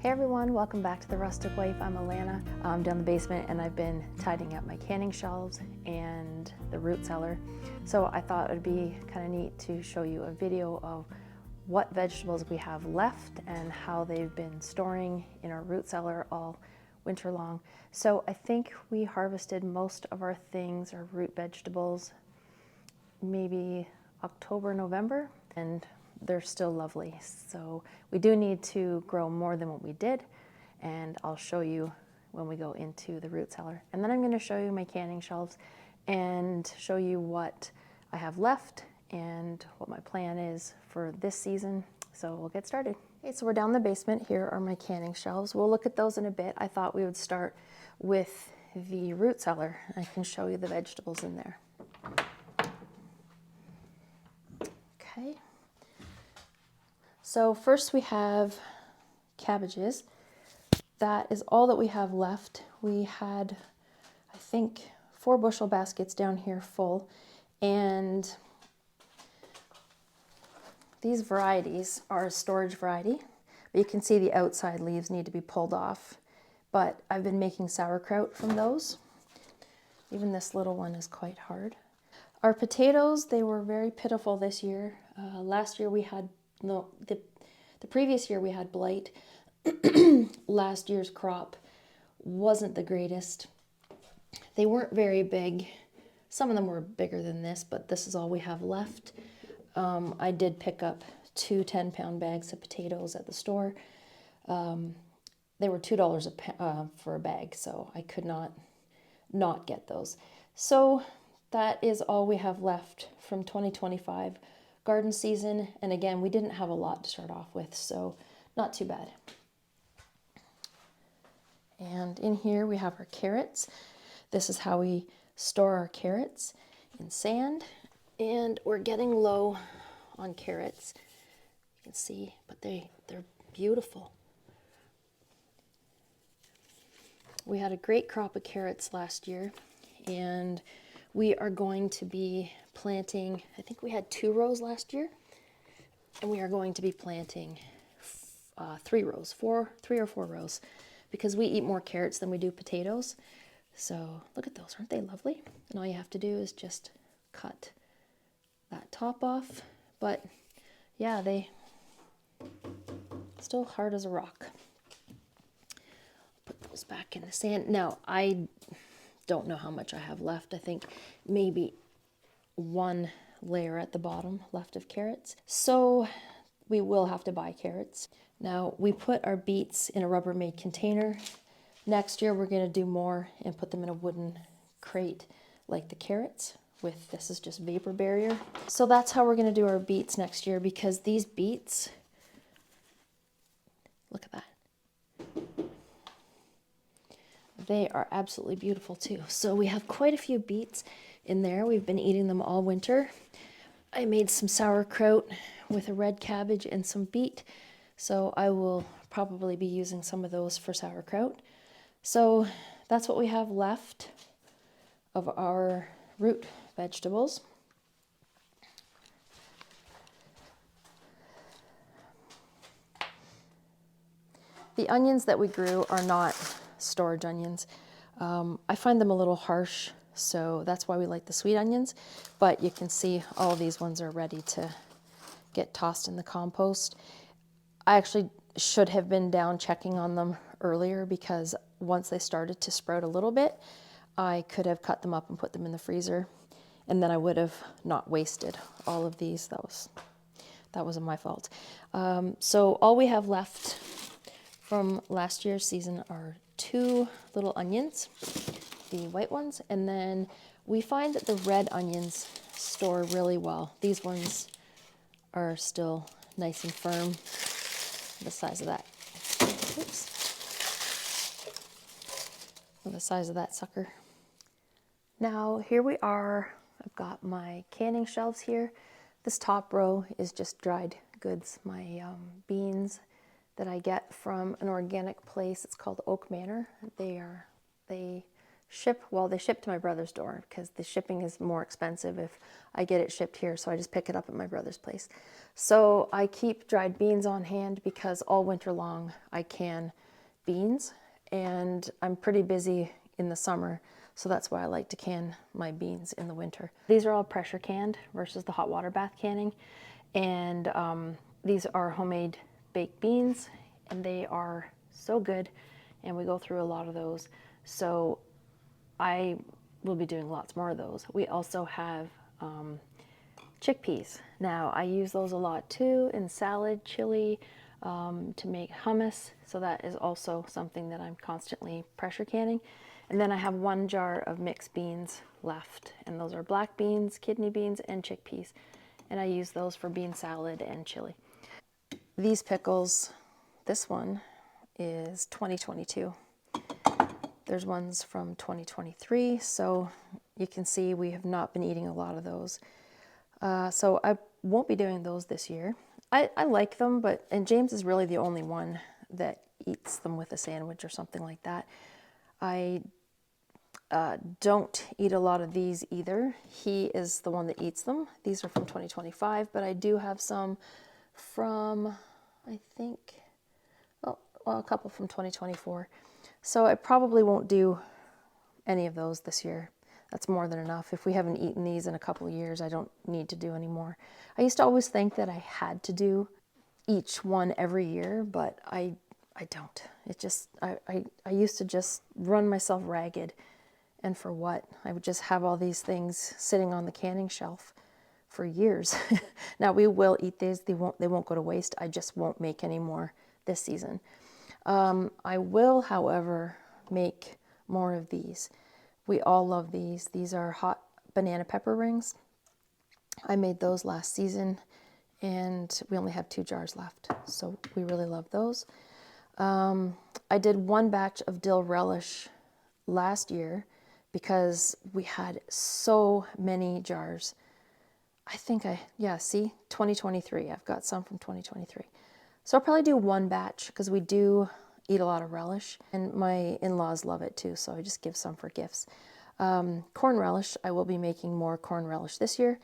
Hey everyone, welcome back to The Rustic Wife. I'm Alana. I'm down the basement and I've been tidying up my canning shelves and the root cellar. So I thought it would be kind of neat to show you a video of what vegetables we have left and how they've been storing in our root cellar all winter long. So I think we harvested most of our things, our root vegetables, maybe October, November, and they're still lovely. So we do need to grow more than what we did, and I'll show you when we go into the root cellar. And then I'm going to show you my canning shelves and show you what I have left and what my plan is for this season. So we'll get started. Okay, so we're down in the basement. Here are my canning shelves. We'll look at those in a bit. I thought we would start with the root cellar. I can show you the vegetables in there. Okay. So first we have cabbages. That is all that we have left. We had, I think, 4 bushel baskets down here full, and these varieties are a storage variety, but you can see the outside leaves need to be pulled off. But I've been making sauerkraut from those. Even this little one is quite hard. Our potatoes, they were very pitiful this year. Last year we had, no, the previous year we had blight. Last year's crop wasn't the greatest. They weren't very big. Some of them were bigger than this, but this is all we have left. I did pick up 2 10-pound bags of potatoes at the store. They were $2 for a bag, so I could not get those. So that is all we have left from 2025 garden season. And again, we didn't have a lot to start off with, so not too bad. And in here we have our carrots. This is how we store our carrots, in sand. And we're getting low on carrots. You can see, but they're beautiful. We had a great crop of carrots last year, and we are going to be planting, I think we had 2 rows last year, and we are going to be planting 3 rows, 3 or 4 rows, because we eat more carrots than we do potatoes. So look at those, aren't they lovely? And all you have to do is just cut that top off. But yeah, they still hard as a rock. Put those back in the sand. Now, I don't know how much I have left. I think maybe 1 layer at the bottom left of carrots. So we will have to buy carrots. Now, we put our beets in a Rubbermaid container. Next year we're going to do more and put them in a wooden crate like the carrots. With this is just vapor barrier. So that's how we're going to do our beets next year, because these beets, look at that. They are absolutely beautiful too. So we have quite a few beets in there. We've been eating them all winter. I made some sauerkraut with a red cabbage and some beet. So I will probably be using some of those for sauerkraut. So that's what we have left of our root vegetables. The onions that we grew are not storage onions. I find them a little harsh, so that's why we like the sweet onions. But you can see all these ones are ready to get tossed in the compost. I actually should have been down checking on them earlier, because once they started to sprout a little bit, I could have cut them up and put them in the freezer, and then I would have not wasted all of these. That wasn't my fault. So all we have left from last year's season are 2 little onions, the white ones, and then we find that the red onions store really well. These ones are still nice and firm, the size of that. Oops. The size of that sucker. Now here we are. I've got my canning shelves here. This top row is just dried goods, my beans that I get from an organic place. It's called Oak Manor. They they ship to my brother's door because the shipping is more expensive if I get it shipped here, so I just pick it up at my brother's place. So I keep dried beans on hand because all winter long I can beans, and I'm pretty busy in the summer, so that's why I like to can my beans in the winter. These are all pressure canned versus the hot water bath canning, and these are homemade baked beans, and they are so good, and we go through a lot of those. So I will be doing lots more of those. We also have chickpeas. Now I use those a lot too in salad, chili, to make hummus. So that is also something that I'm constantly pressure canning. And then I have 1 jar of mixed beans left, and those are black beans, kidney beans, and chickpeas. And I use those for bean salad and chili. These pickles, this one is 2022. There's ones from 2023, so you can see we have not been eating a lot of those. So I won't be doing those this year. I like them, and James is really the only one that eats them with a sandwich or something like that. I don't eat a lot of these either. He is the one that eats them. These are from 2025, but I do have some from, I think, a couple from 2024. So I probably won't do any of those this year. That's more than enough. If we haven't eaten these in a couple of years, I don't need to do any more. I used to always think that I had to do each one every year, but I don't. It just, I used to just run myself ragged. And for what? I would just have all these things sitting on the canning shelf for years. Now we will eat these. They won't go to waste. I just won't make any more this season. I will, however, make more of these. We all love these. These are hot banana pepper rings. I made those last season, and we only have 2 jars left, so we really love those. I did 1 batch of dill relish last year because we had so many jars. I think see, 2023. I've got some from 2023. So I'll probably do 1 batch because we do eat a lot of relish, and my in-laws love it too, so I just give some for gifts. Corn relish, I will be making more corn relish this year.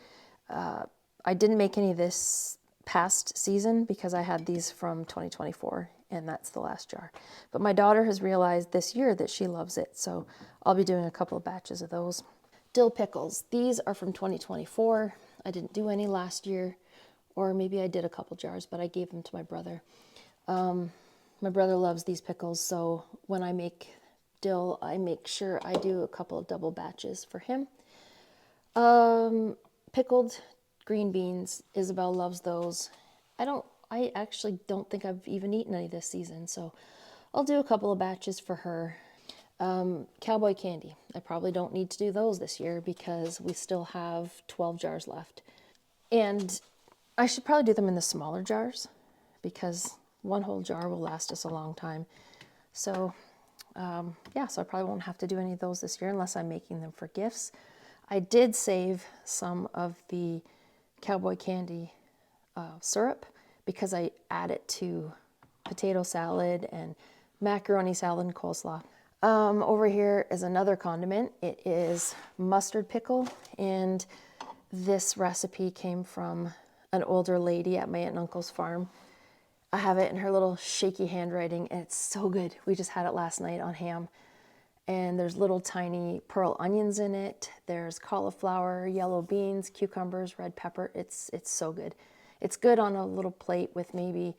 I didn't make any this past season because I had these from 2024, and that's the last jar. But my daughter has realized this year that she loves it, so I'll be doing a couple of batches of those. Dill pickles, these are from 2024. I didn't do any last year, or maybe I did a couple jars, but I gave them to my brother. My brother loves these pickles, so when I make dill, I make sure I do a couple of double batches for him. Pickled green beans, Isabel loves those. I actually don't think I've even eaten any this season, so I'll do a couple of batches for her. Cowboy candy, I probably don't need to do those this year because we still have 12 jars left. And I should probably do them in the smaller jars because 1 whole jar will last us a long time. So so I probably won't have to do any of those this year unless I'm making them for gifts. I did save some of the cowboy candy syrup because I add it to potato salad and macaroni salad and coleslaw. Over here is another condiment. It is mustard pickle, and this recipe came from an older lady at my aunt and uncle's farm. I have it in her little shaky handwriting, and it's so good. We just had it last night on ham. And there's little tiny pearl onions in it. There's cauliflower, yellow beans, cucumbers, red pepper. It's so good. It's good on a little plate with maybe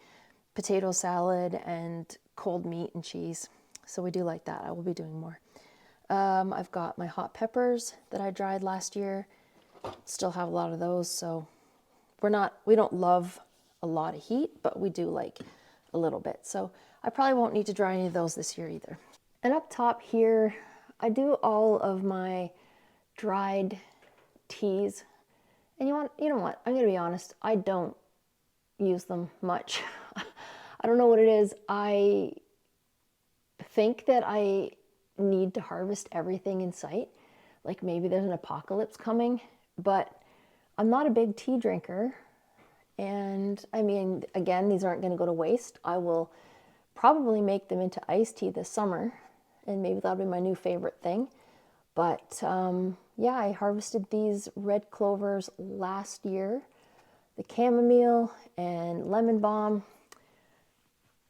potato salad and cold meat and cheese. So we do like that. I will be doing more. I've got my hot peppers that I dried last year. Still have a lot of those, so we don't love a lot of heat, but we do like a little bit. So I probably won't need to dry any of those this year either. And up top here, I do all of my dried teas. And you know what? I'm gonna be honest, I don't use them much. I don't know what it is. I think that I need to harvest everything in sight. Like maybe there's an apocalypse coming, but I'm not a big tea drinker. And I mean, again, these aren't going to go to waste. I will probably make them into iced tea this summer, and maybe that'll be my new favorite thing. But yeah, I harvested these red clovers last year, the chamomile and lemon balm,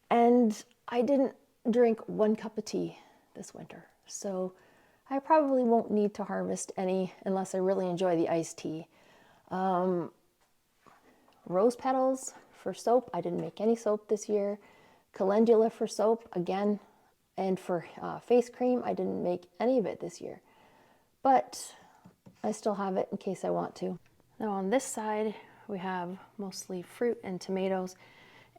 and I didn't drink 1 cup of tea this winter. So I probably won't need to harvest any unless I really enjoy the iced tea. Rose petals for soap. I didn't make any soap this year. Calendula for soap again. And for face cream, I didn't make any of it this year. But I still have it in case I want to. Now on this side, we have mostly fruit and tomatoes.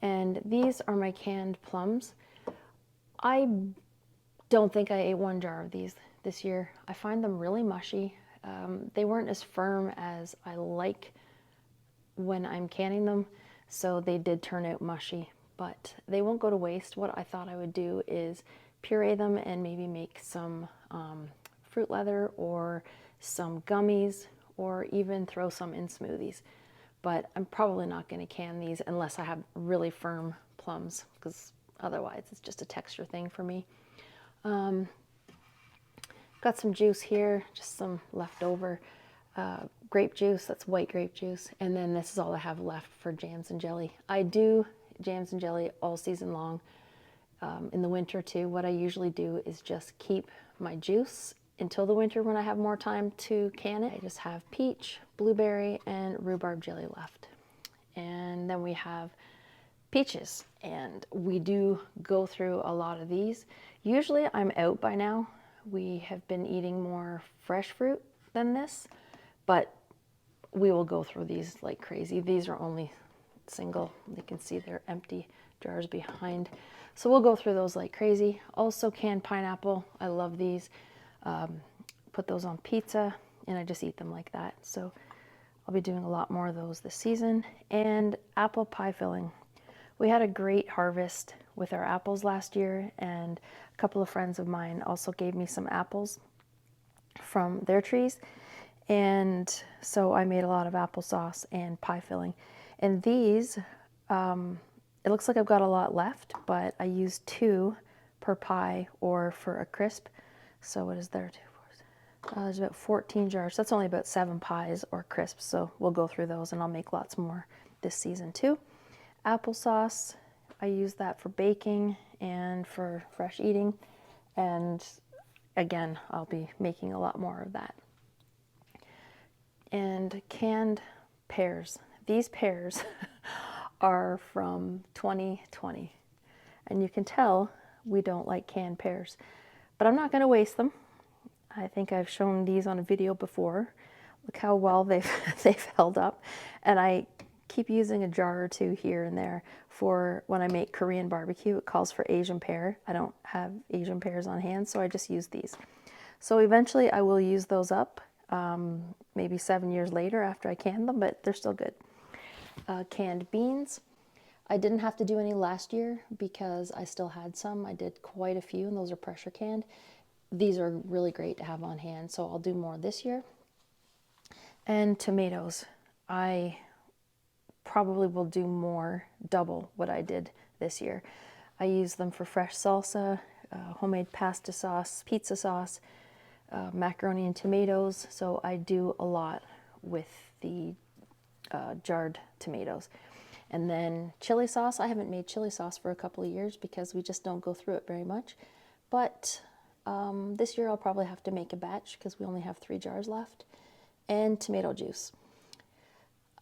And these are my canned plums. I don't think I ate 1 jar of these this year. I find them really mushy. They weren't as firm as I like when I'm canning them, so they did turn out mushy, but they won't go to waste. What I thought I would do is puree them and maybe make some fruit leather or some gummies, or even throw some in smoothies. But I'm probably not going to can these unless I have really firm plums, because otherwise it's just a texture thing for me. Got some juice here, just some leftover grape juice. That's white grape juice. And then this is all I have left for jams and jelly. I do jams and jelly all season long. In the winter too, what I usually do is just keep my juice until the winter when I have more time to can it. I just have peach, blueberry, and rhubarb jelly left. And then we have peaches, and we do go through a lot of these. Usually I'm out by now. We have been eating more fresh fruit than this, but we will go through these like crazy. These are only single. You can see they're empty jars behind. So we'll go through those like crazy. Also canned pineapple. I love these. Put those on pizza and I just eat them like that. So I'll be doing a lot more of those this season. And apple pie filling. We had a great harvest with our apples last year, and a couple of friends of mine also gave me some apples from their trees. And so I made a lot of applesauce and pie filling. And these, it looks like I've got a lot left, but I used 2 per pie or for a crisp. So what is there? There's about 14 jars. That's only about 7 pies or crisps. So we'll go through those and I'll make lots more this season too. Applesauce, I use that for baking and for fresh eating. And again, I'll be making a lot more of that. And canned pears. These pears are from 2020. And you can tell we don't like canned pears. But I'm not going to waste them. I think I've shown these on a video before. Look how well they've held up. And I keep using a jar or 2 here and there for when I make Korean barbecue. It calls for Asian pear. I don't have Asian pears on hand, so I just use these. So eventually I will use those up, maybe 7 years later after I can them, but they're still good. Canned beans. I didn't have to do any last year because I still had some. I did quite a few, and those are pressure canned. These are really great to have on hand, so I'll do more this year. And tomatoes. I probably will do more, double what I did this year. I use them for fresh salsa, homemade pasta sauce, pizza sauce, macaroni and tomatoes. So I do a lot with the jarred tomatoes. And then chili sauce. I haven't made chili sauce for a couple of years because we just don't go through it very much. But this year I'll probably have to make a batch because we only have 3 jars left. And tomato juice.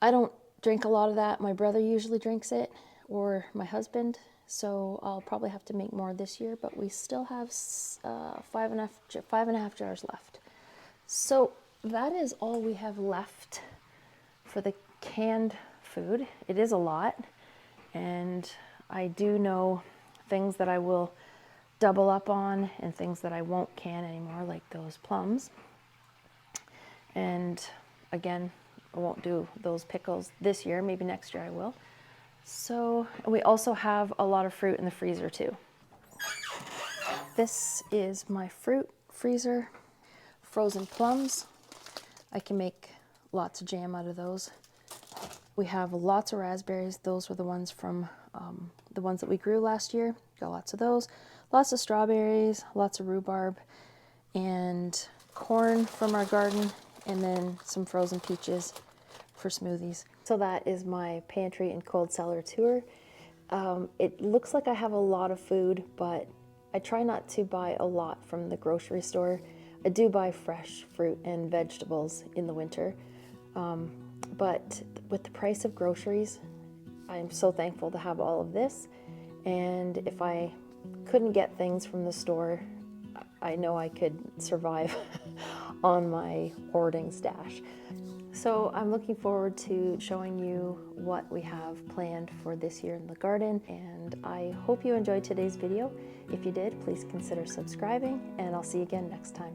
I don't drink a lot of that. My brother usually drinks it, or my husband. So I'll probably have to make more this year, but we still have 5.5 jars left. So that is all we have left for the canned food. It is a lot, and I do know things that I will double up on and things that I won't can anymore, like those plums. And again, I won't do those pickles this year. Maybe next year I will. So we also have a lot of fruit in the freezer too. This is my fruit freezer. Frozen plums. I can make lots of jam out of those. We have lots of raspberries. Those were the ones from the ones that we grew last year. Got lots of those. Lots of strawberries, lots of rhubarb, and corn from our garden, and then some frozen peaches for smoothies. So that is my pantry and cold cellar tour. It looks like I have a lot of food, but I try not to buy a lot from the grocery store. I do buy fresh fruit and vegetables in the winter, but with the price of groceries, I'm so thankful to have all of this. And if I couldn't get things from the store, I know I could survive on my hoarding stash. So I'm looking forward to showing you what we have planned for this year in the garden, and I hope you enjoyed today's video. If you did, please consider subscribing, and I'll see you again next time.